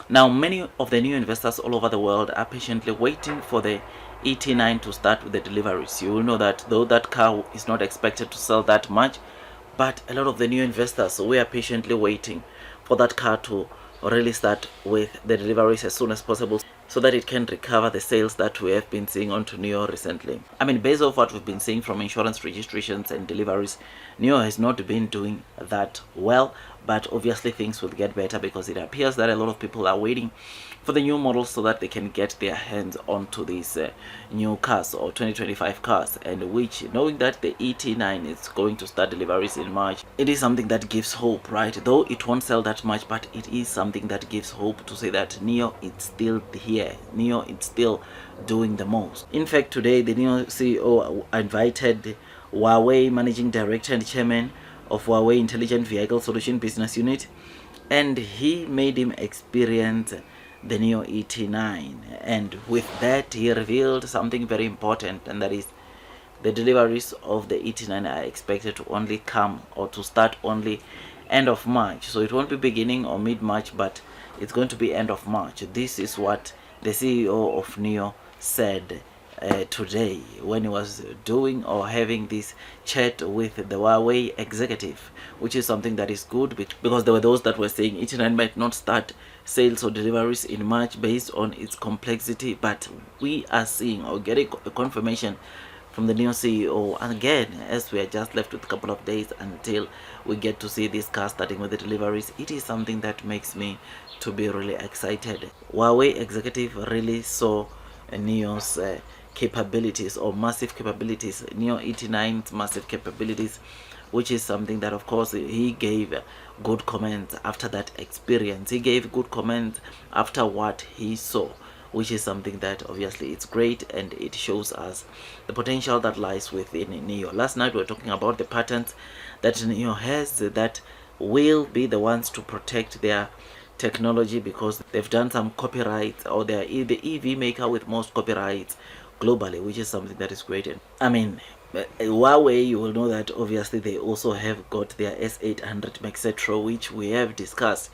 Now, many of the new investors all over the world are patiently waiting for the ET9 to start with the deliveries. You will know that though that car is not expected to sell that much, but a lot of the new investors, we are patiently waiting for that car to really start with the deliveries as soon as possible, so that it can recover the sales that we have been seeing onto Nio recently. I mean, based off what we've been seeing from insurance registrations and deliveries, Nio has not been doing that well, but obviously things will get better, because it appears that a lot of people are waiting for the new models so that they can get their hands onto these new cars or 2025 cars, and which, knowing that the ET9 is going to start deliveries in March, it is something that gives hope, right? Though it won't sell that much, but it is something that gives hope to say that Nio is still here. Nio is still doing the most. In fact, today the Nio CEO invited Huawei Managing Director and Chairman of Huawei Intelligent Vehicle Solution Business Unit, and he made him experience the Nio ET9, and with that he revealed something very important, and that is the deliveries of the ET9 are expected to only come or to start only end of March. So it won't be beginning or mid-March, but it's going to be end of March. This is what the CEO of Nio said today when he was doing or having this chat with the Huawei executive, which is something that is good, because there were those that were saying ET9 might not start sales or deliveries in March based on its complexity, but we are seeing or getting a confirmation from the Nio CEO, and again, as we are just left with a couple of days until we get to see this car starting with the deliveries, it is something that makes me to be really excited. Huawei executive really saw Nio's capabilities, or massive capabilities, Nio ET9's massive capabilities, which is something that, of course, he gave good comments after that experience. He gave good comments after what he saw, which is something that obviously it's great, and it shows us the potential that lies within Nio. Last night we were talking about the patents that Nio has that will be the ones to protect their technology, because they've done some copyrights, or they're the EV maker with most copyrights globally, which is something that is great. And I mean, Huawei, you will know that obviously they also have got their S800 etc., which we have discussed.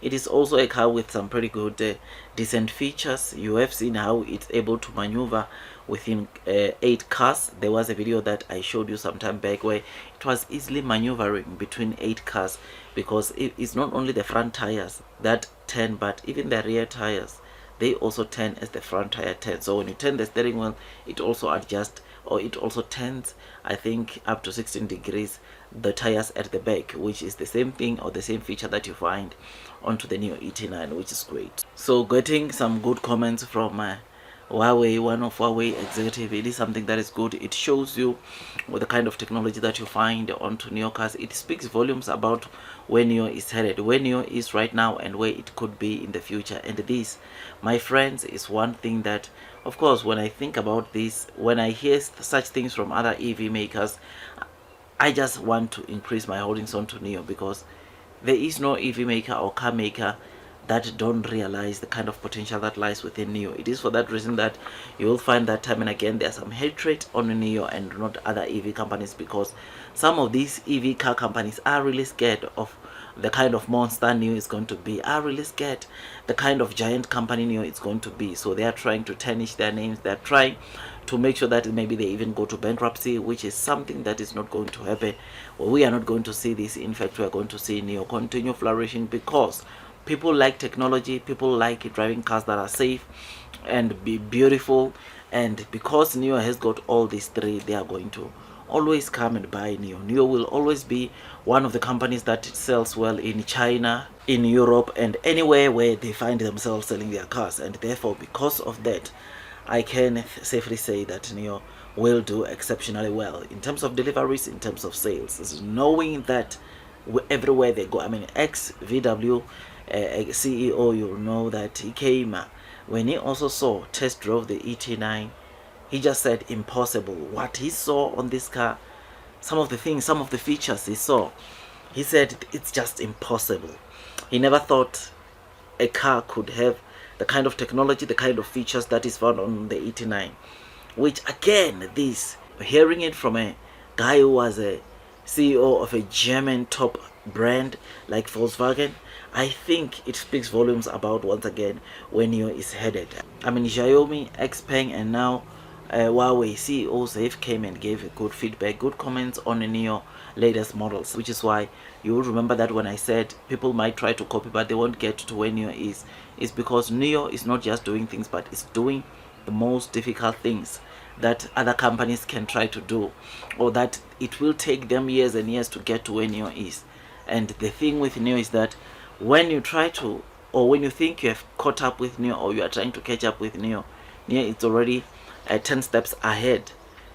It is also a car with some pretty good decent features. You have seen how it's able to maneuver within 8 cars. There was a video that I showed you some time back where it was easily maneuvering between 8 cars, because it's not only the front tires that turn, but even the rear tires, they also turn as the front tire turns. So when you turn the steering wheel, it also adjusts, or it also turns, I think, up to 16 degrees the tires at the back, which is the same thing or the same feature that you find onto the Nio ET9, which is great. So getting some good comments from Huawei, one of Huawei executive, it is something that is good. It shows you with the kind of technology that you find onto Nio cars. It speaks volumes about where Nio is headed, where Nio is right now, and where it could be in the future. And this, my friends, is one thing that, of course, when I think about this, when I hear such things from other EV makers, I just want to increase my holdings onto Nio, because there is no EV maker or car maker that don't realize the kind of potential that lies within Nio. It is for that reason that you will find that time and again there's some hatred on Nio and not other EV companies, because some of these EV car companies are really scared of the kind of monster Nio is going to be, are really scared the kind of giant company Nio is going to be. So they are trying to tarnish their names. They're trying to make sure that maybe they even go to bankruptcy, which is something that is not going to happen. Well, we are not going to see this. In fact, we are going to see Nio continue flourishing, because people like technology, people like driving cars that are safe and be beautiful, and because Nio has got all these three, they are going to always come and buy Nio. Nio will always be one of the companies that sells well in China, in Europe, and anywhere where they find themselves selling their cars. And therefore, because of that, I can safely say that Nio will do exceptionally well in terms of deliveries, in terms of sales, knowing that everywhere they go. I mean, ex-VW CEO, you'll know that he came when he also saw, test drove the ET9, he just said impossible. What he saw on this car, some of the things, some of the features he saw, he said it's just impossible. He never thought a car could have the kind of technology, the kind of features that is found on the ET9, which again, this, hearing it from a guy who was a CEO of a German top brand like Volkswagen, I think it speaks volumes about, once again, where Nio is headed. I mean, Xiaomi, Xpeng, and now Huawei CEOs, they've came and gave a good feedback, good comments on the Nio latest models, which is why you will remember that when I said people might try to copy but they won't get to where Nio is because Nio is not just doing things, but it's doing the most difficult things that other companies can try to do, or that it will take them years and years to get to where Nio is. And the thing with Nio is that when you try to, or when you think you have caught up with Nio, or you are trying to catch up with Nio, it's already 10 steps ahead.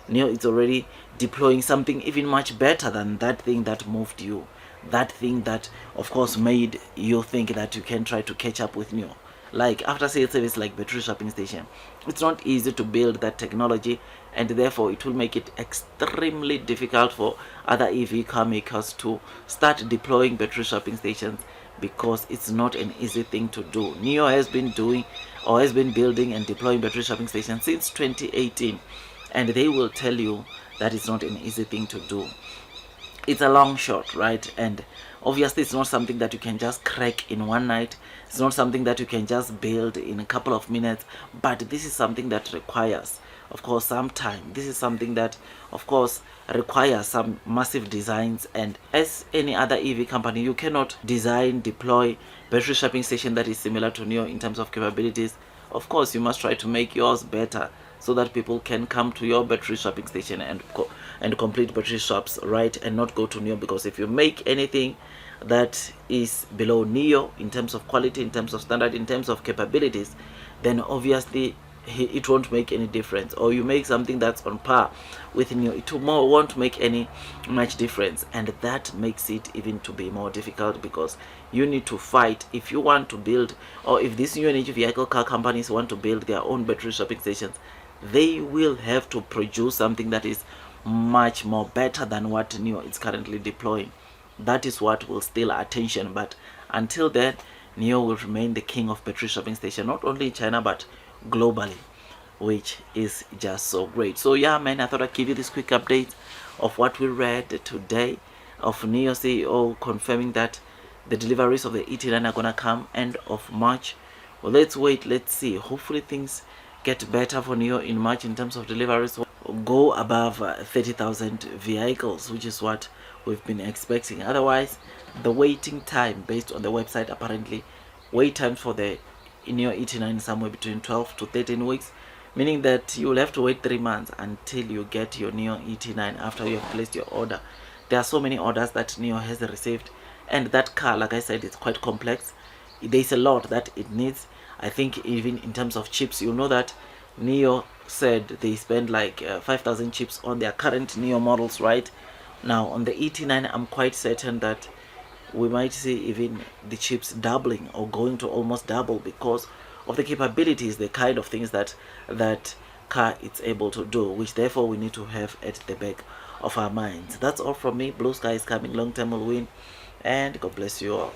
Nio is already deploying something even much better than that thing that moved you, that thing that of course made you think that you can try to catch up with Nio. Like after sales service, like battery swapping station, it's not easy to build that technology, and therefore it will make it extremely difficult for other EV car makers to start deploying battery swapping stations, because it's not an easy thing to do. Nio has been doing, or has been building and deploying battery swapping stations since 2018, and they will tell you that it's not an easy thing to do. It's a long shot, right? And obviously it's not something that you can just crack in one night. It's not something that you can just build in a couple of minutes, but this is something that requires, of course, some time. This is something that, of course, requires some massive designs, and as any other EV company, you cannot design, deploy battery swapping station that is similar to Nio in terms of capabilities. Of course, you must try to make yours better so that people can come to your battery swapping station and complete battery swaps, right, and not go to Nio. Because if you make anything that is below Nio in terms of quality, in terms of standard, in terms of capabilities, then obviously it won't make any difference. Or you make something that's on par with Nio, it won't make any much difference, and that makes it even to be more difficult, because you need to fight if you want to build, or if these new energy vehicle car companies want to build their own battery swapping stations, they will have to produce something that is much more better than what Nio is currently deploying. That is what will steal attention, but until then, Nio will remain the king of battery swapping station, not only in China but globally, which is just so great. So yeah, man, I thought I'd give you this quick update of what we read today of Nio CEO confirming that the deliveries of the ET9 are gonna come end of March. Well, let's wait, let's see. Hopefully things get better for Nio in March in terms of deliveries, go above 30,000 vehicles, which is what we've been expecting. Otherwise, the waiting time, based on the website, apparently wait times for the Nio ET9 somewhere between 12 to 13 weeks, meaning that you will have to wait 3 months until you get your Nio ET9 after you have placed your order. There are so many orders that Nio has received, and that car, like I said, it's quite complex. There's a lot that it needs. I think even in terms of chips, you know that Nio said they spend like 5,000 chips on their current Nio models, right? Now on the ET9, I'm quite certain that we might see even the chips doubling or going to almost double, because of the capabilities, the kind of things that that car is able to do, which therefore we need to have at the back of our minds. That's all from me. Blue sky is coming, long term will win, and God bless you all.